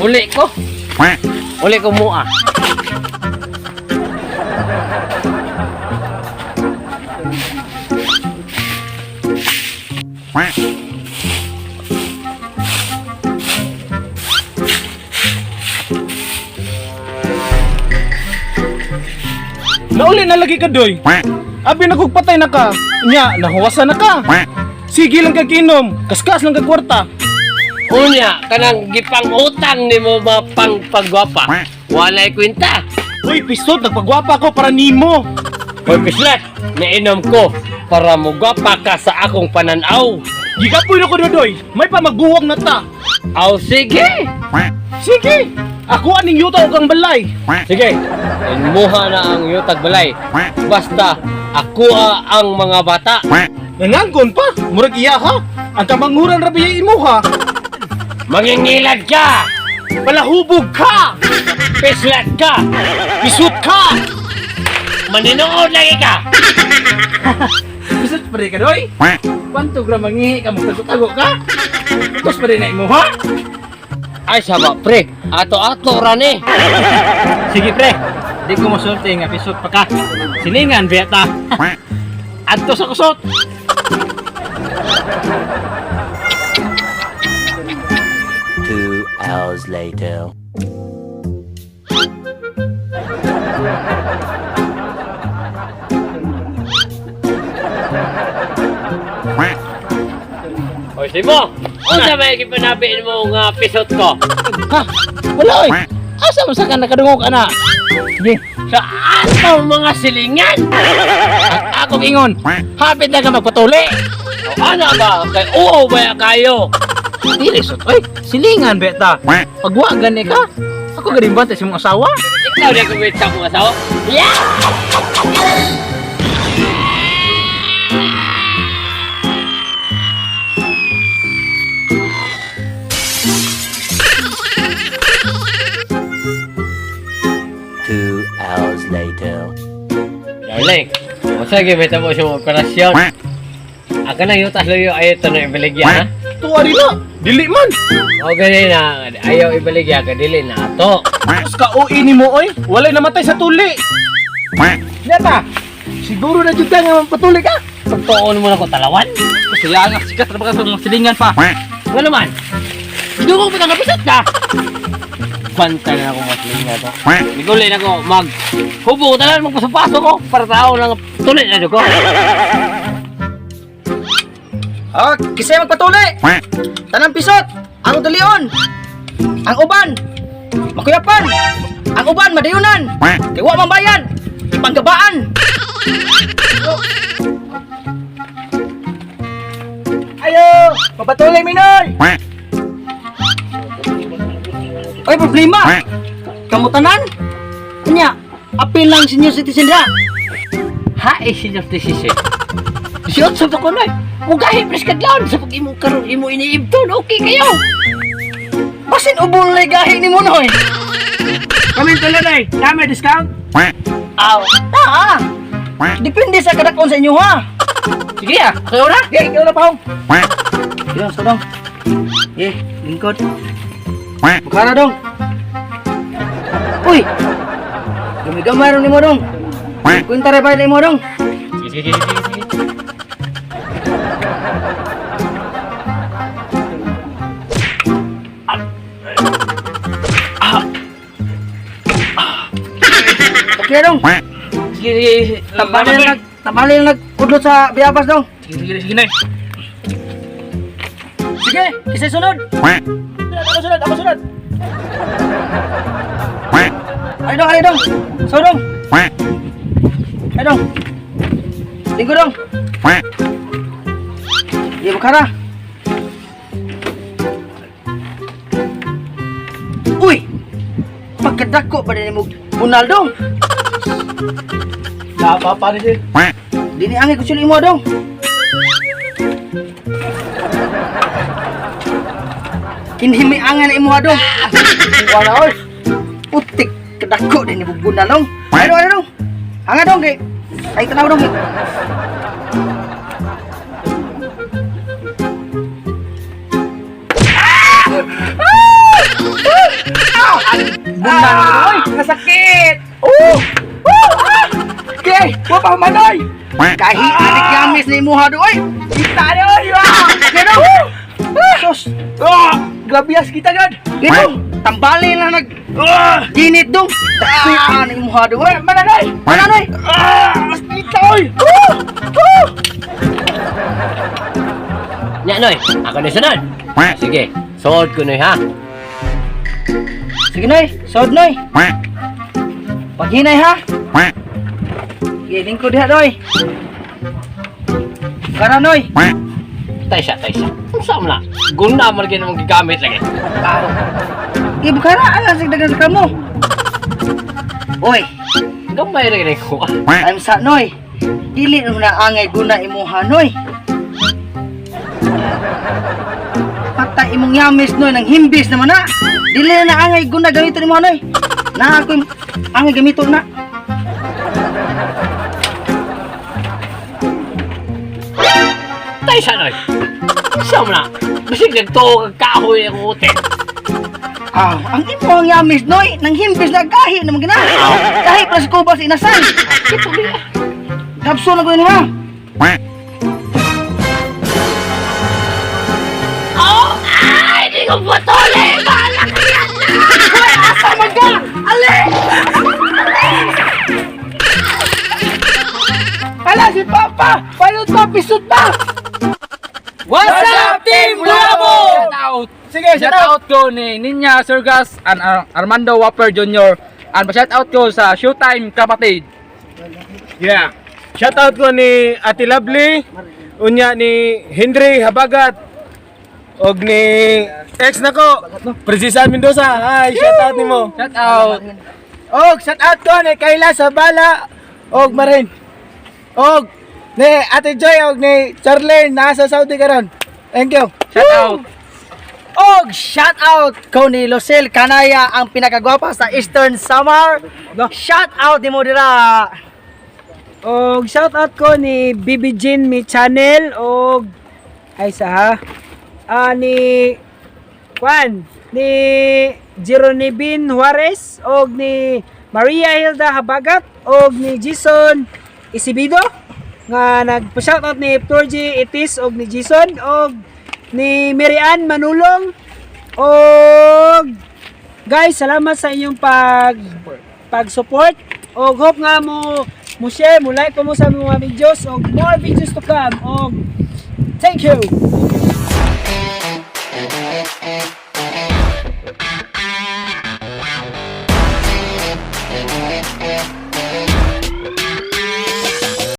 Uli ko. Uli ko mua. Nauli na lagi ka, Doy. Abi nagugpatay na ka. Nya, nahuwasan na ka. Sige lang kag inom. Kaskas lang kag kwarta. Unya, kanang gipang utang ni mo ba pang pagwapa. Walay kwenta. Uy, pisot, nagpagwapa ko para nimo. Hoy, pislet, nainom ko para mugwapa ka sa akong pananaw. Gigapoy na ko, Dodoy. May pa magbuwag na ta. Aw, sige. Sige. Ako aning yuta o kang balay. Sige, inmuha na ang yutag balay. Basta, ako ang mga bata. Nananggon pa. Murag iya ha. Ang kamanghuran rabi imo ha. Mangingilad ka! Palahubog ka. Pislet ka! Pisot ka. Maninood lagi ka! Pisot pa rin ka, Doy. Panto gra mangihi ka mo tago ka. Tapos pa rin na imo ha. Ay, saba, pre. Ato-ato rani. Sige pre, di ko masulti nga pisot pa ka. Silingan beta. Adto sa kusot. Two hours later. Hoy, Simo! Unsa may gipanabiin mo nga pisot ko? Ha? Wala oy. Asa mo sa ka nakadungog ana? Sige. Saan ang mga silingan? At akong ingon. Hapit na ka magpatuli. O ano ba? Kay oo ba kayo? Dili sot oy. Silingan beta. Pagwa gani ka. Ako galing bantay sa mong asawa. Ikaw na kumit sa mga asawa? Yeah! Two hours later. Darling, masa gimita mo sa operasyon? Ako na yutas lang yung ayaw ito na ibaligya, ha? Tuwa rin na. Dili man. O ganyan na, ayaw ibaligya ka, dili na ato. Tapos ka uini mo oy. Walay namatay sa tuli. Neta. Siguro na jud ka nga patuli ka. Pagtuon mo na ko talawan. Kasi nga sikat ra ba ka sa mga silingan pa. Ano naman? Dugo mo na napisat ka! Bantay na ako maslinga to. Nigulay na ko hubog talaga magpasapaso ko para tao lang tuloy na ko. Oh, kisay magpatuli. Tanang pisot, ang tulion. Ang uban, makuyapan. Ang uban, madayunan. Kaya wa man bayan, ipanggabaan. Ayo, papatuloy Minoy. Oy, problema. Kamutanan? Kanya, apil lang senior citizen da. Hai senior citizen. Siyot sa ko na. Mugahi pres kadlawon sa pag imo karon imo iniibton okay kayo. Basin ubol na gahi ni Munoy. Kami tuloy. Kami discount. Aw, ta. Depende sa kadakon sa inyo ha. Sige ah. Kayo na? Kayo na pa. Yo, sodong. Lingkod. Bukara dong. Uy. Gamay ron ni mo dong. Kunta rin pa ni mo dong. Sige. Okay dong. Sige. Tambali lang nagkudlot sa biyabas dong. Sige na. Sige, kisay sunod. Ako sunod. Ay dong. Sodong. Ay dong. Linggo dong. Bukara. Uy! Pagkadako pa rin mo bunal dong. Apa ni sih? Dini angin kucil imo dong. Kinhimi angin imo dong. Wala oi. Putik kedako din ibu bunal dong. Ayo dong. Angin dong kay. Ay tanaw dong. Guna oy, nasakit. Okay, wa pa manoy. Kahit adik yamis ni imuha doy. Kita doy. Keno. Sus. Grabias kita gad. Keno, tambali lang nag ginit dong. Kita ni imuha doy. Mananoy. Mananoy. Kita oy. Nya Noy, ako na sunod. Sige, suod ko Noy ha. Sige noy, sod noy. Paghinay ha. Giling ko diha doy. Kara noy. Tay siya. Unsa man na? Guna man gyud mong gigamit lagi. Ibukara alam sig dagan sa kamo. Oy, Gamay ra gani ko. I'm sa noy. Dili mo na angay guna imuha noy. Patay imong yamis noy nang himbis naman na. Dili na angay guna gamiton mo noy. Na ako angay gamiton na. Tay siya Noy. Unsa man na? Bisig nagtuo kag kahoy ang utek. Ang imong yamis noy nang himbis na gahi naman gina. Gahi para sa kubas inasan. Ito di. Kapso na ko ni ha. Oh, ay, di ko putuli. Balak ka yan na. Hoy, asa man ka? Ali! Ala si Papa, paano pa pisot pa? What's up, Team Bravo? Shout out. Sige, Shout out ko ni Ninya Surgas and Armando Wapper Jr. And shout out ko sa Showtime kapatid. Yeah. Shout out ko ni Ate Lovely, unya ni Henry Habagat, og ni ex nako, Princesa Mendoza. Hi, shout out nimo. Shout out. Og shout out ko ni Kayla Sabala, og Marin. Og ni Ate Joy og ni Charlene nasa Saudi karon. Thank you. Shout out. Og shout out ko ni Lucille Canaya, ang pinakagwapa sa Eastern Samar. Shout out ni mo dira. Og shout out ko ni Bibi Jean mi channel og ay sa ni Juan ni Jeronibin Juarez og ni Maria Hilda Habagat og ni Jason Isibido nga nagpa-shout out ni Torji Itis og ni Jason og ni Mirian Manulong og guys, salamat sa inyong pag-support og hope nga mo share, mo like mo sa mga videos og more videos to come og thank you.